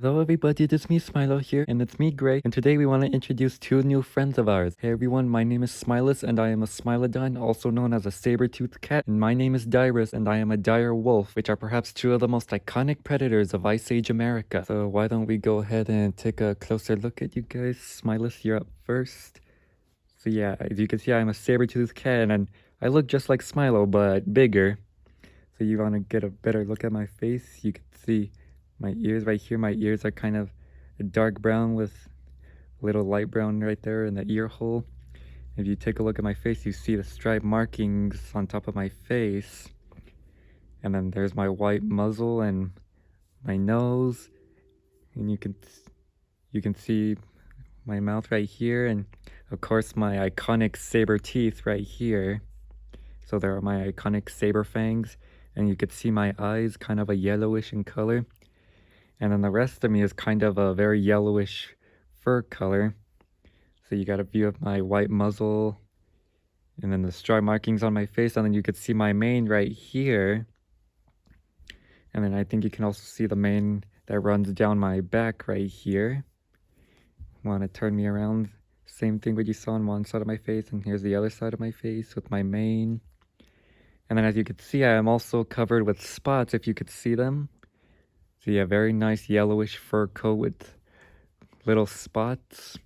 Hello everybody, it is me Smilo here, and it's me Gray, and today we want to introduce two new friends of ours. Hey everyone, my name is Smilus, and I am a Smilodon, also known as a Sabertooth cat, and my name is Dyrus, and I am a dire wolf, which are perhaps two of the most iconic predators of Ice Age America. So why don't we go ahead and take a closer look at you guys. Smilus, you're up first. So yeah, as you can see, I'm a Sabertooth cat, and I look just like Smilo, but bigger. So you want to get a better look at my face, you can see my ears right here. My ears are kind of a dark brown with a little light brown right there in the ear hole. If you take a look at my face, you see the stripe markings on top of my face. And then there's my white muzzle and my nose. And you can see my mouth right here, and of course my iconic saber teeth right here. So there are my iconic saber fangs, and you could see my eyes kind of a yellowish in color. And then the rest of me is kind of a very yellowish fur color. So you got a view of my white muzzle, and then the stripe markings on my face, and then you could see my mane right here. And then I think you can also see the mane that runs down my back right here. Want to turn me around? Same thing what you saw on one side of my face, and here's the other side of my face with my mane. And then as you could see, I am also covered with spots, if you could see them. So yeah, very nice yellowish fur coat with little spots.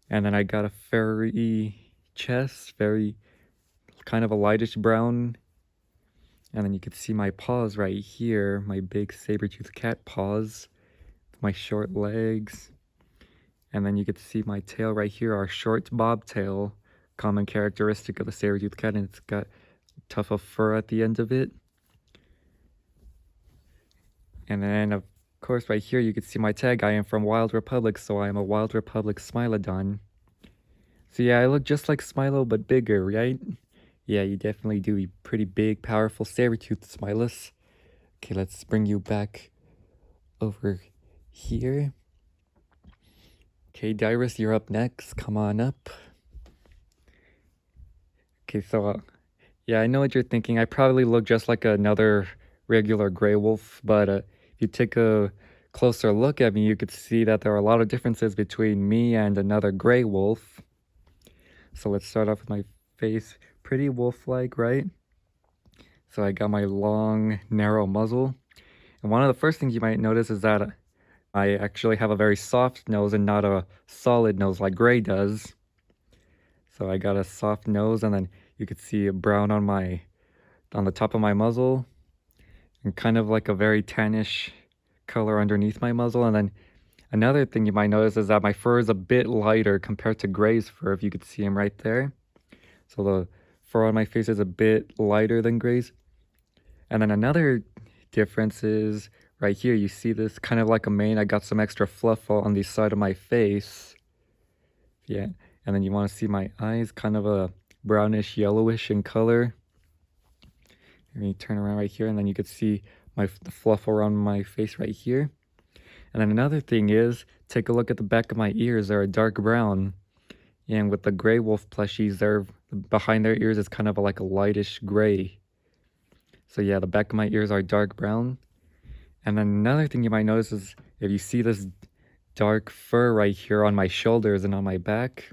And then I got a furry chest, very kind of a lightish brown. And then you could see my paws right here, my big saber-toothed cat paws, my short legs. And then you could see my tail right here, our short bobtail, common characteristic of the saber-toothed cat, and it's got tuft of fur at the end of it. And then, of course, right here you can see my tag. I am from Wild Republic, so I am a Wild Republic Smilodon. So yeah, I look just like Smilo, but bigger, right? Yeah, you definitely do. You pretty big, powerful Sabertooth, Smilus. Okay, let's bring you back over here. Okay, Dyrus, you're up next. Come on up. Okay, so yeah, I know what you're thinking. I probably look just like another regular gray wolf, but if you take a closer look at me, you could see that there are a lot of differences between me and another gray wolf. So let's start off with my face. Pretty wolf-like, right? So I got my long, narrow muzzle. And one of the first things you might notice is that I actually have a very soft nose and not a solid nose like gray does. So I got a soft nose, and then you could see a brown on the top of my muzzle, and kind of like a very tannish color underneath my muzzle. And then another thing you might notice is that my fur is a bit lighter compared to Gray's fur, if you could see him right there. So the fur on my face is a bit lighter than Gray's. And then another difference is right here, you see this kind of like a mane. I got some extra fluff on the side of my face. Yeah, and then you want to see my eyes, kind of a brownish yellowish in color. And you turn around right here, and then you could see the fluff around my face right here. And then another thing is, take a look at the back of my ears. They're a dark brown. And with the gray wolf plushies, behind their ears is kind of like a lightish gray. So yeah, the back of my ears are dark brown. And then another thing you might notice is if you see this dark fur right here on my shoulders and on my back.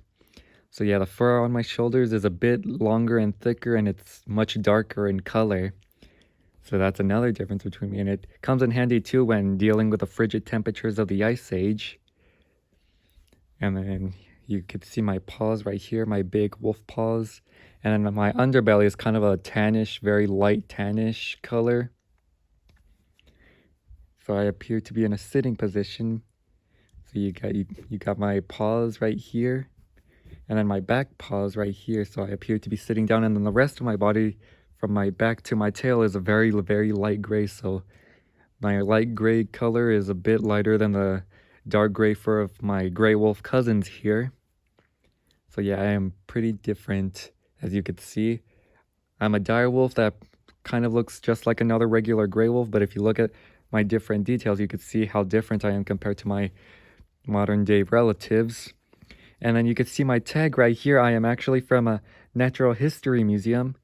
So yeah, the fur on my shoulders is a bit longer and thicker, and it's much darker in color. So that's another difference between me, and it comes in handy too when dealing with the frigid temperatures of the Ice Age. And then you could see my paws right here, my big wolf paws. And then my underbelly is kind of a tannish, very light tannish color. So I appear to be in a sitting position. So you got my paws right here, and then my back paws right here. So I appear to be sitting down, and then the rest of my body, from my back to my tail, is a very, very light gray. So my light gray color is a bit lighter than the dark gray fur of my gray wolf cousins here. So yeah, I am pretty different, as you could see. I'm a dire wolf that kind of looks just like another regular gray wolf, but if you look at my different details, you could see how different I am compared to my modern day relatives. And then you could see my tag right here. I am actually from a natural history museum,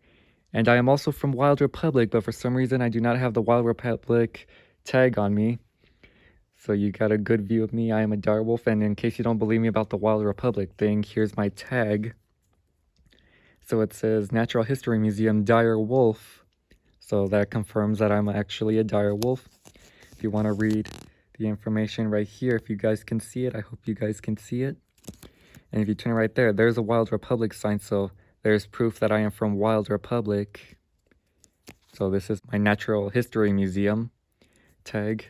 and I am also from Wild Republic, but for some reason I do not have the Wild Republic tag on me. So you got a good view of me. I am a direwolf, and in case you don't believe me about the Wild Republic thing, here's my tag. So it says Natural History Museum Dire Wolf. So that confirms that I'm actually a dire wolf. If you want to read the information right here, if you guys can see it, I hope you guys can see it. And if you turn right there, there's a Wild Republic sign, so there's proof that I am from Wild Republic. So this is my Natural History Museum tag.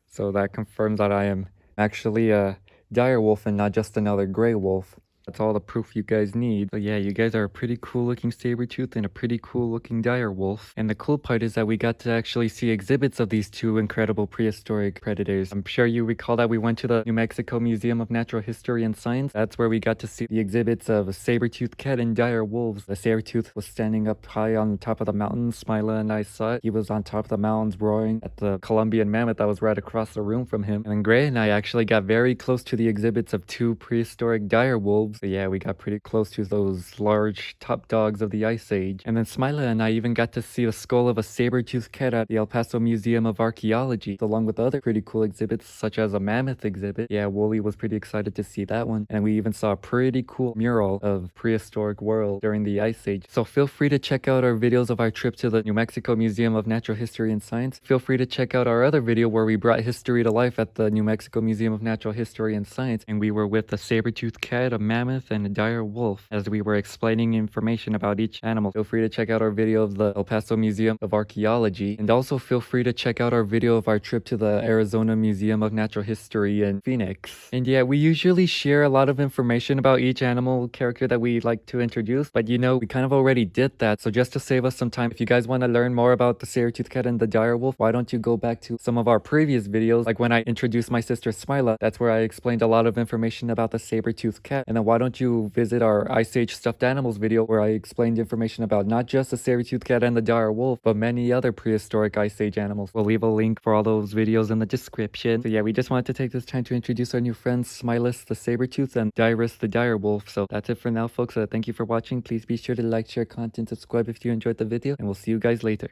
So that confirms that I am actually a dire wolf and not just another gray wolf. That's all the proof you guys need. But yeah, you guys are a pretty cool looking Sabertooth and a pretty cool looking dire wolf. And the cool part is that we got to actually see exhibits of these two incredible prehistoric predators. I'm sure you recall that we went to the New Mexico Museum of Natural History and Science. That's where we got to see the exhibits of a saber-toothed cat and dire wolves. The Sabertooth was standing up high on the top of the mountain. Smilo and I saw it. He was on top of the mountains roaring at the Columbian mammoth that was right across the room from him. And then Gray and I actually got very close to the exhibits of two prehistoric dire wolves. So yeah, we got pretty close to those large top dogs of the Ice Age. And then Smilo and I even got to see the skull of a saber-toothed cat at the El Paso Museum of Archaeology, along with other pretty cool exhibits such as a mammoth exhibit. Yeah, Wooly was pretty excited to see that one. And we even saw a pretty cool mural of prehistoric world during the Ice Age. So feel free to check out our videos of our trip to the New Mexico Museum of Natural History and Science. Feel free to check out our other video where we brought history to life at the New Mexico Museum of Natural History and Science, and we were with a saber-toothed cat, a mammoth, and a dire wolf as we were explaining information about each animal. Feel free to check out our video of the El Paso Museum of Archaeology, and also feel free to check out our video of our trip to the Arizona Museum of Natural History in Phoenix. And yeah, we usually share a lot of information about each animal character that we like to introduce, but you know, we kind of already did that. So just to save us some time, if you guys want to learn more about the saber-toothed cat and the dire wolf, why don't you go back to some of our previous videos, like when I introduced my sister Smilo. That's where I explained a lot of information about the saber-toothed cat. And then why don't you visit our Ice Age stuffed animals video where I explained information about not just the saber-toothed cat and the dire wolf, but many other prehistoric Ice Age animals. We'll leave a link for all those videos in the description. So yeah, we just wanted to take this time to introduce our new friends, Smilus the saber-tooth and Dyrus the dire wolf. So that's it for now, folks. Thank you for watching. Please be sure to like, share content, subscribe if you enjoyed the video, and we'll see you guys later.